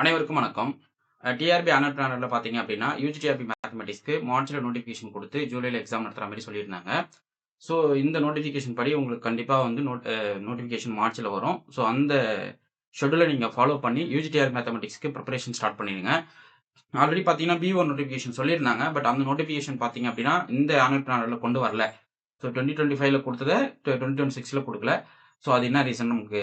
அனைவருக்கும் வணக்கம். TRP annual பிளானர்ல பார்த்தீங்க அப்படின்னா, யுஜிடிஆர்பி மேத்தமேட்டிக்ஸ்க்கு மார்ச்ல நோட்டிஃபிகேஷன் குடுத்து, ஜூலைல எக்ஸாம் நடத்துற மாரி சொல்லியிருந்தாங்க. ஸோ, இந்த நோட்டிஃபிகேஷன் படி உங்களுக்கு கண்டிப்பா வந்து நோட்டிஃபிகேஷன் மார்ச்ல வரும். ஸோ, அந்த ஷெட்யூல நீங்க ஃபாலோ பண்ணி யுஜிடிஆர்பி மேத்தமேட்டிக்ஸ்க்கு பிரிப்பரேஷன் ஸ்டார்ட் பண்ணிடுங்க. ஆல்ரெடி பார்த்தீங்கன்னா, பி1 நோட்டிஃபிகேஷன் சொல்லியிருந்தாங்க. பட் அந்த நோட்டிஃபிகேஷன் பார்த்தீங்க அப்படின்னா, இந்த ஆனுவல் பிளானர்ல கொண்டு வரல. ஸோ, 2025ல குடுத்தத 2026ல குடுக்கல. ஸோ, அது என்ன ரீசன் நமக்கு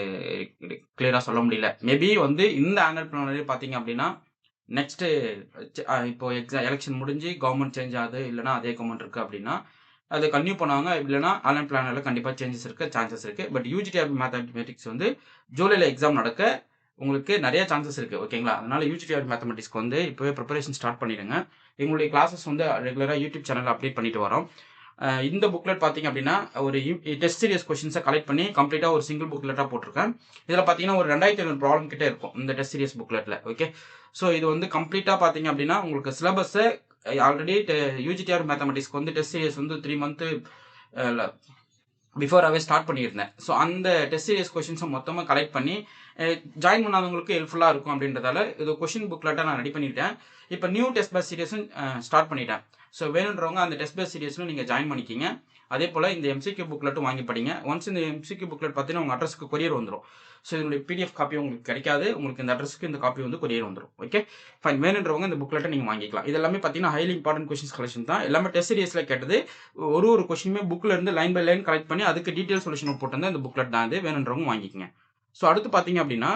கிளியரா சொல்ல முடியல. மேபி வந்து இந்த ஆனுவல் பிளானரே பார்த்தீங்க அப்படின்னா, நெக்ஸ்ட்டு இப்போ எலக்ஷன் முடிஞ்சு கவர்மெண்ட் சேஞ்ச் ஆகுது. இல்லன்னா அதே கவர்மெண்ட் இருக்கு அப்படின்னா, அத கன்டின்யூ பண்ணுவாங்க. இல்லன்னா ஆன்லைன் பிளானர்ல கண்டிப்பா சேஞ்சஸ் இருக்க சான்சஸ் இருக்கு. பட் யுஜிடிஆர்பி மேத்தமேட்டிக்ஸ் வந்து ஜூலைல எக்ஸாம் நடக்க உங்களுக்கு நெறைய சான்சஸ் இருக்கு. ஓகேங்களா? அதனால யுஜிடிஆர்பி மேத்தமேட்டிக்ஸ்க்கு வந்து இப்பவே பிரிப்பரேஷன் ஸ்டார்ட் பண்ணிடுங்க. எங்களுடைய கிளாஸஸ் வந்து ரெகுலரா யூடியூப் சேனல்ல அப்டேட் பண்ணிட்டு வரோம். இந்த புக்லெட் பார்த்தீங்க அப்படின்னா, ஒரு டெஸ்ட் சீரியஸ் கொஸ்டின்ஸ கலெக்ட் பண்ணி கம்ப்ளீட்டா ஒரு சிங்கிள் புக்லெட்டா போட்டிருக்கேன். இதுல பார்த்தீங்கன்னா, ஒரு 2500 ப்ராப்ளம் கிட்ட இருக்கும். இந்த டெஸ்ட் சீரியஸ் புக்லெட்ல. ஓகே. ஸோ, இது வந்து கம்ப்ளீட்டா பார்த்தீங்க அப்படின்னா, உங்களுக்கு சிலபஸ ஆல்ரெடி யுஜிடிஆர் மேத்தமேட்டிக்ஸ்க்கு வந்து டெஸ்ட் சீரியஸ் வந்து 3 மந்த் அ பிஃபோராவே ஸ்டார்ட் பண்ணியிருந்தேன். ஸோ, அந்த டெஸ்ட் சீரியஸ் கொஸ்டின்ஸ மொத்தமா கலெக்ட் பண்ணி, ஜாயின் பண்ணாதவங்களுக்கு ஹெல்ப்ஃபுல்லா இருக்கும் அப்படின்றதால, இது கொஸ்டின் புக்லெட்டா நான் ரெடி பண்ணிட்டேன். இப்ப நியூ டெஸ்ட் பேட்ச் சீரியஸும் ஸ்டார்ட் பண்ணிட்டேன். ஸோ, வேணுன்றவங்க அந்த டெஸ்ட் பேட்ச் சீரியஸ்ல நீங்க ஜாயின் பண்ணிக்கிங்க. அதேபோல இந்த எம்சிக்யூ புக்லெட்டும் வாங்கி படிங்க. ஒன்ஸ் இந்த எம்சிக்யூ புக்லெட் பார்த்தீங்கன்னா, உங்க அட்ரஸ்க்கு கொரியர் வந்துரும். ஸோ, இதனுடைய பிடிஎஃப் காப்பி உங்களுக்கு கிடைக்காது. உங்களுக்கு இந்த அட்ரஸ்க்கு இந்த காப்பி வந்து கொரியர் வந்துரும். ஓகே. ஃபைன். வேணுன்றவங்க இந்த புக்லெட்ட நீங்க வாங்கிக்கலாம். இது எல்லாமே பார்த்தீங்கன்னா, ஹைலி இம்பார்ட்டன்ட் கொஸ்டின்ஸ் கலெக்ஷன் தான். எல்லாமே டெஸ்ட் சீரியஸ்ல கேட்டது. ஒரு கொஸ்டினுமே புக்ல இருந்து லைன் பை லைன் கலெக்ட் பண்ணி அதுக்கு டீடைல் சொல்யூஷன் போட்டிருந்தா இந்த புக்லெட் தான் இது. வேணுன்றவங்க வாங்கிக்கங்க. ஸோ, அடுத்து பார்த்தீங்க அப்படின்னா,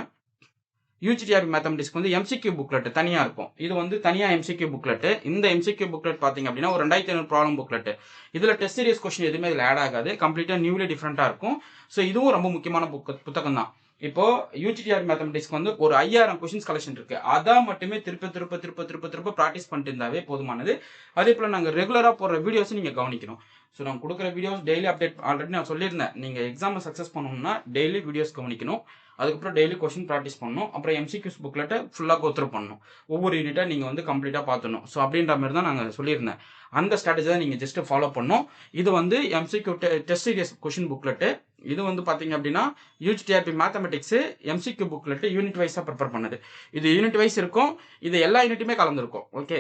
யுஜிடிஆர்பி மேத்தமேட்டிக்ஸ்க்கு வந்து எம்சிக்யூ புக்லெட் தனியா இருக்கும். இது வந்து தனியா எம்சிக்யூ புக்லெட். இந்த எம்சிக்யூ புக்லெட் பார்த்தீங்க அப்படின்னா, ஒரு 2500 ப்ராப்ளம் புக்லெட். இதுல டெஸ்ட் சீரியஸ் கொஸ்டின் எதுவுமே இதுல ஆட் ஆகாது. கம்ப்ளீட்டா நியூலி டிஃபரெண்டா இருக்கும். ஸோ, இதுவும் ரொம்ப முக்கியமான புத்தகம் தான். இப்போ யுஜிடிஆர் மேத்தமேட்டிக்ஸ்க்கு வந்து ஒரு 5000 கொஸ்டின்ஸ் கலெக்ஷன் இருக்கு. அத மட்டுமே திருப்ப பிராக்டிஸ் பண்ணிட்டு இருந்தாவே போதுமானது. அதே போல நாங்க ரெகுலரா போடுற வீடியோஸ் நீங்க கவனிக்கணும். ஸோ, நாங்க குடுக்குற வீடியோஸ் டெய்லி அப்டேட் ஆல்ரெடி நான் சொல்லியிருந்தேன். நீங்க எக்ஸாம்ல சக்சஸ் பண்ணணும்னா டெய்லி வீடியோஸ் கவனிக்கணும். அதுக்கப்புறம் டெய்லி கொஸ்டின் ப்ராக்டிஸ் பண்ணணும். அப்புறம் எம்சிக்யூஸ் புக்லெட்ட ஃபுல்லா கோ த்ரூ பண்ணணும். ஒவ்வொரு யூனிட்டா நீங்க வந்து கம்ப்ளீட்டா பார்த்துடணும். ஸோ, அப்படின்ற மாரி தான் நாங்க சொல்லியிருந்தேன். அந்த ஸ்ட்ராட்டஜி தான் நீங்க ஜஸ்ட் ஃபாலோ பண்ணணும். இது வந்து MCQ test series question booklet. இது வந்து பார்த்தீங்க அப்படின்னா, UG TRB mathematics MCQ booklet unit வைஸா ப்ரிப்பேர் பண்ணது. இது யூனிட் வைஸ் இருக்கும். இது எல்லா யூனிட்டுமே கலந்திருக்கும். ஓகே.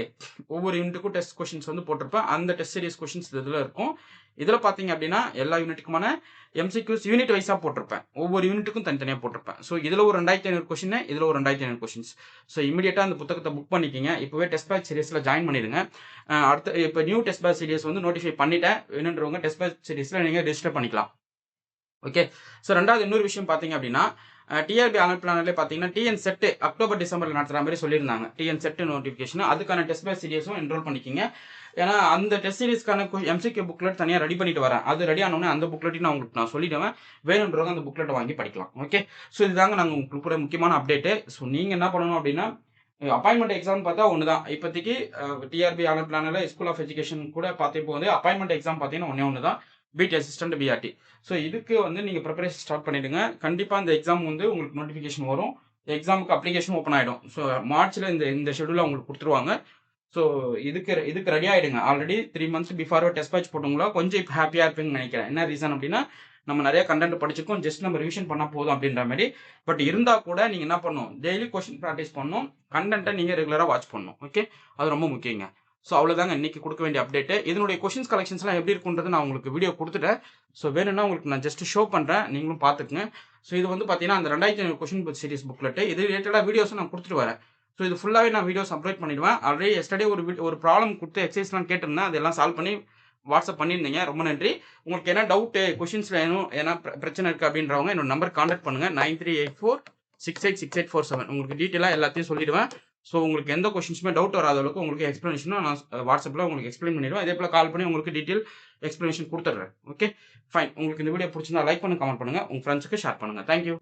ஒவ்வொரு யூனிட்டுக்கும் டெஸ்ட் கொஸ்டின்ஸ் வந்து போட்டிருப்பேன். அந்த டெஸ்ட் சீரியஸ் கொஸ்டின்ஸ் இதுல இருக்கும். இதுல பார்த்தீங்க அப்படின்னா, எல்லா யூனிட்டுக்குமான எம்சிக்யூஸ் யூனிட் வைஸா போட்டிருப்பேன். ஒவ்வொரு யூனிட்டுக்கும் தனித்தனியா போட்டிருப்பேன். ஸோ, இதுல ஒரு 2500 கொஸ்டின், இதுல ஒரு 2500 கொஸ்டின்ஸ். ஸோ, இமிடியேட்டா அந்த புத்தகத்த புக் பண்ணிக்கங்க. இப்பவே டெஸ்ட் பேட்ச் சீரிஸ்ல ஜாயின் பண்ணிடுங்க. அடுத்து இப்ப நியூ டெஸ்ட் பேட்ச் சீரிஸ் வந்து நோட்டிஃபை பண்ணிட்டேன். வேணுன்றவங்க டெஸ்ட் பேட்ச் சீரிஸ்ல நீங்க ரெஜிஸ்டர் பண்ணிக்கலாம். ஓகே. ஸோ, 2வது இன்னொரு விஷயம் பார்த்தீங்க அப்படின்னா, டிஆர்பி ஆனுவல் பிளானர்ல பார்த்தீங்கன்னா, டிஎன் செட் அக்டோபர், டிசம்பர்ல நடத்துற மாரி சொல்லியிருந்தாங்க. TN set notification. அதுக்கான டெஸ்ட் பேட்ச் சீரிஸும் என்ரோல் பண்ணிக்கங்க. ஏன்னா, அந்த டெஸ்ட் சீரிஸ்க்கான எம்சிக்யூ புக்லெட் தனியா ரெடி பண்ணிட்டு வரேன். அது ரெடி ஆன உடனே அந்த புக்லெட்டையும் நான் சொல்லிடுவேன். வேணுன்றவங்க அந்த புக்லெட்ட வாங்கி படிக்கலாம். ஓகே. ஸோ, இதுதாங்க நாங்க உங்களுக்கு குடுக்குற முக்கியமான அப்டேட். ஸோ, நீங்க என்ன பண்ணணும் அப்படின்னா, அப்பாயின்மென்ட் எக்ஸாம் பார்த்தா ஒண்ணு தான். இப்போதைக்கு டிஆர்பி ஆனுவல் பிளானர்ல ஸ்கூல் ஆஃப் எஜுகேஷன் கூட பார்த்தப்போ வந்து அப்பாயின்மென்ட் எக்ஸாம் பார்த்தீங்கன்னா ஒண்ணே தான். பிடி அசிஸ்டன்ட், பிஆர்டி. ஸோ, இதுக்கு வந்து நீங்க பிரிப்பரேஷன் ஸ்டார்ட் பண்ணிடுங்க. கண்டிப்பா இந்த எக்ஸாம் வந்து உங்களுக்கு நோட்டிஃபிகேஷன் வரும். எக்ஸாமுக்கு அப்ளிகேஷன் ஓப்பன் ஆயிடும். ஸோ, மார்ச்ல இந்த ஷெட்யூல உங்களுக்கு குடுத்துருவாங்க. ஸோ, இதுக்கு ரெடி ஆயிடுங்க. ஆல்ரெடி 3 மந்த்ஸ் பிஃபோரா டெஸ்ட் பேட்ச் போட்டவங்களா கொஞ்சம் இப்ப ஹேப்பியா இருப்பீங்கன்னு நினைக்கிறேன். என்ன ரீசன் அப்படின்னா, நம்ம நெறைய கண்டென்ட் படிச்சிருக்கோம். ஜஸ்ட் நம்ம ரிவிஷன் பண்ணா போதும் அப்படின்ற மாரி. பட் இருந்தா கூட நீங்க என்ன பண்ணணும்? டெய்லி கொஸ்டின் பிராக்டிஸ் பண்ணணும். கண்டென்ட்ட நீங்க ரெகுலரா வாட்ச் பண்ணணும். ஓகே. அது ரொம்ப முக்கியங்க. ஸோ, அவ்வளோதாங்க இன்னைக்கு குடுக்க வேண்டிய அப்டேட். இதனுடைய கொஸ்டின்ஸ் கலெக்ஷன்ஸ்லாம் எப்படி இருக்குன்றது நான் உங்களுக்கு வீடியோ குடுத்துட்டேன். ஸோ, வேணும்னா உங்களுக்கு நான் ஜஸ்ட் ஷோ பண்றேன். நீங்களும் பார்த்துக்கங்க. ஸோ, இது வந்து பார்த்தீங்கன்னா, அந்த 2500 கொஸ்டின் சீரிஸ் புக்லெட். இது ரிலேட்டடா வீடியோஸும் நான் குடுத்துட்டு வரேன். ஸோ, இது ஃபுல்லாவே நான் வீடியோஸ் அப்லோட் பண்ணிடுவேன். ஆல்ரெடி எஸ்டர்டே ஒரு ப்ராப்ளம் குடுத்து எக்ஸர்சைஸ்லாம் கேட்டிருந்தேன். அதெல்லாம் சால்வ் பண்ணி வாட்ஸ்அப் பண்ணியிருந்தீங்க. ரொம்ப நன்றி. உங்களுக்கு என்ன டவுட் கொஸ்டின்ஸ்ல ஏன்னா பிரச்சனை இருக்கு அப்படின்றவங்க என்னோட நம்பர் கான்டாக்ட் பண்ணுங்க. 9384686847. உங்களுக்கு டீட்டெயிலா எல்லாத்தையும் சொல்லிடுவேன். ஸோ, உங்களுக்கு எந்த கொஸ்டின்ஸுமே டவுட் வராத அளவுக்கு உங்களுக்கு எக்ஸ்பிளனேஷனும் நான் வாட்ஸ்அப்ல உங்களுக்கு எக்ஸ்பிளைன் பண்ணிடுவேன். அதே போல கால் பண்ணி உங்களுக்கு டீட்டெயில் எக்ஸ்பிளனேஷன் குடுத்துடுறேன். ஓகே. ஃபைன். உங்களுக்கு இந்த வீடியோ பிடிச்சிருந்தா லைக் பண்ணுங்க, கமெண்ட் பண்ணுங்க. உங்க ஃப்ரெண்ட்ஸ்க்கு ஷேர் பண்ணுங்க. Thank you.